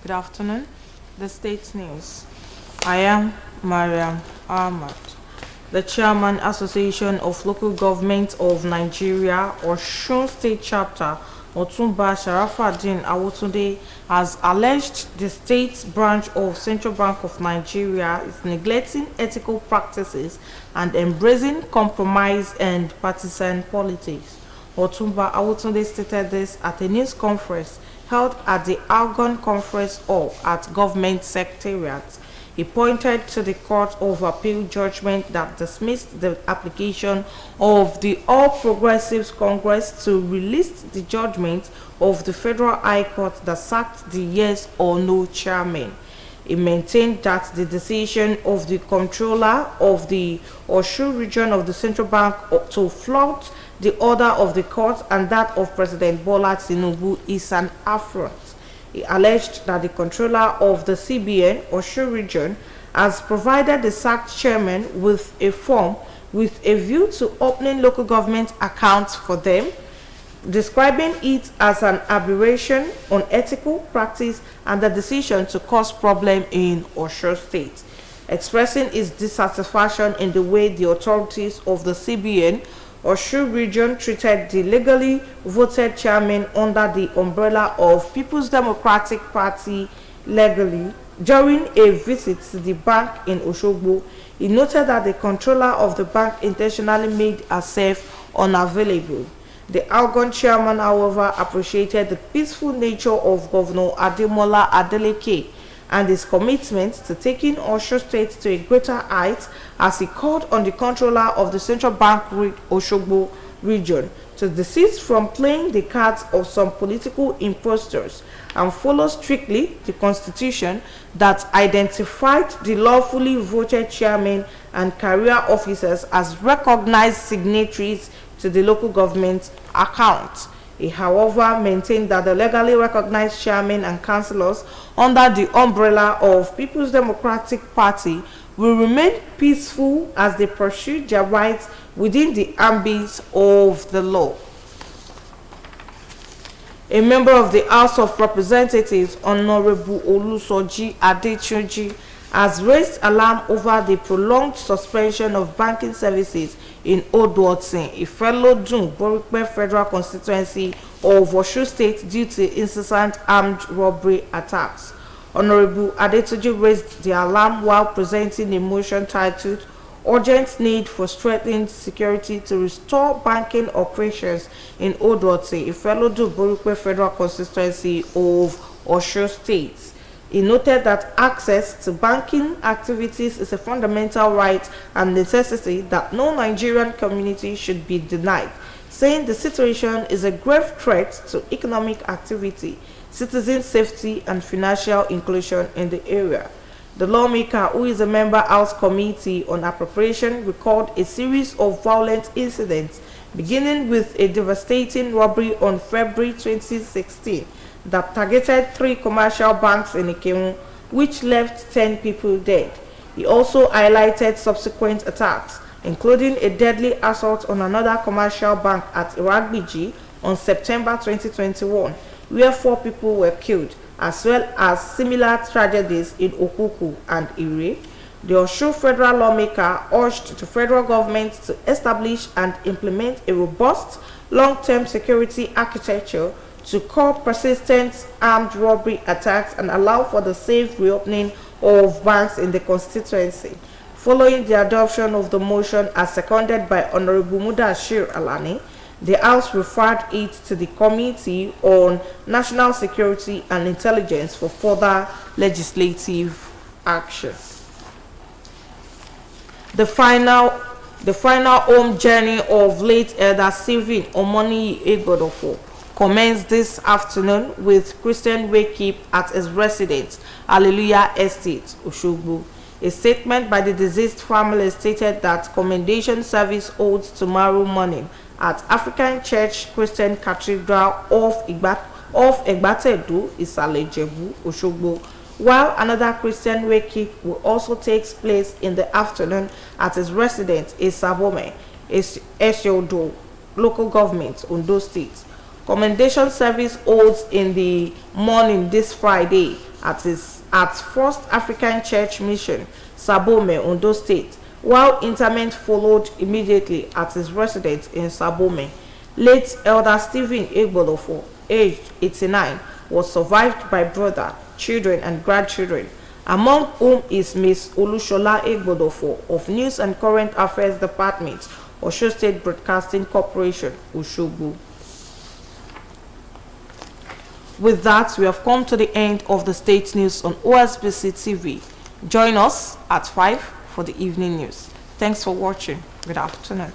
Good afternoon. The State News. I am Mariam Ahmad, the Chairman Association of Local Governments of Nigeria, Osun State Chapter, Otumba Sharafaddin Awotunde, has alleged the state branch of Central Bank of Nigeria is neglecting ethical practices and embracing compromise and partisan politics. Otumba Awotunde stated this at a news conference held at the Argonne Conference Hall at Government Secretariat. He pointed to the Court of Appeal judgment that dismissed the application of the All Progressives Congress to release the judgment of the Federal High Court that sacked the yes or no chairman. He maintained that the decision of the Comptroller of the Osun region of the Central Bank to flout the order of the court and that of President Bola Tinubu is an affront. He alleged that the Comptroller of the CBN Osun region has provided the sacked chairman with a form with a view to opening local government accounts for them, describing it as an aberration, unethical practice, and a decision to cause problem in Osun State. Expressing his dissatisfaction in the way the authorities of the CBN Osun region treated the legally voted chairman under the umbrella of People's Democratic Party legally during a visit to the bank in Osogbo, he noted that the controller of the bank intentionally made herself unavailable. The Argonne chairman, however, appreciated the peaceful nature of Governor Adeleke and his commitment to taking Osun State to a greater height, as he called on the controller of the Central Bank Osogbo region to desist from playing the cards of some political impostors and follow strictly the constitution that identified the lawfully voted chairman and career officers as recognized signatories to the local government account. He, however, maintained that the legally recognized chairmen and councillors under the umbrella of People's Democratic Party will remain peaceful as they pursue their rights within the ambit of the law. A member of the House of Representatives, Honorable Olusoji Adetunji, has raised alarm over the prolonged suspension of banking services in Osun, Ifelodun, Borikpe Federal Constituency of Osun State due to incessant armed robbery attacks. Honorable Adetunji raised the alarm while presenting a motion titled Urgent Need for Strengthened Security to Restore Banking Operations in Osun, Ifelodun, Borikpe Federal Constituency of Osun State. He noted that access to banking activities is a fundamental right and necessity that no Nigerian community should be denied, saying the situation is a grave threat to economic activity, citizen safety, and financial inclusion in the area. The lawmaker, who is a member House Committee on Appropriation, recalled a series of violent incidents, beginning with a devastating robbery on February 2016 that targeted 3 commercial banks in Ikemu, which left 10 people dead. He also highlighted subsequent attacks, including a deadly assault on another commercial bank at Iragbiji on September 2021, where 4 people were killed, as well as similar tragedies in Okuku and Ire. The Osun federal lawmaker urged the federal government to establish and implement a robust long-term security architecture to curb persistent armed robbery attacks and allow for the safe reopening of banks in the constituency. Following the adoption of the motion as seconded by Honorable Mudashir Alani, the House referred it to the Committee on National Security and Intelligence for further legislative action. The final home journey of late Elder Stephen Omoni Egodofo commenced this afternoon with Christian wake-up at his residence, Hallelujah Estate, Osogbo. A statement by the deceased family stated that commendation service holds tomorrow morning at African Church Christian Cathedral of Egbatedo, Isale-Jebu, Osogbo, while another Christian wake-up will also take place in the afternoon at his residence, Isabome, Esyodo, local government, Ondo State. Commendation service holds in the morning this Friday at First African Church Mission, Sabome, Ondo State, while interment followed immediately at his residence in Sabome. Late Elder Stephen Egbolofo, aged 89, was survived by brother, children, and grandchildren, among whom is Miss Olushola Egbolofo of News and Current Affairs Department, Osun State Broadcasting Corporation, Osogbo. With that, we have come to the end of the state news on OSBC TV. Join us at 5 for the evening news. Thanks for watching. Good afternoon.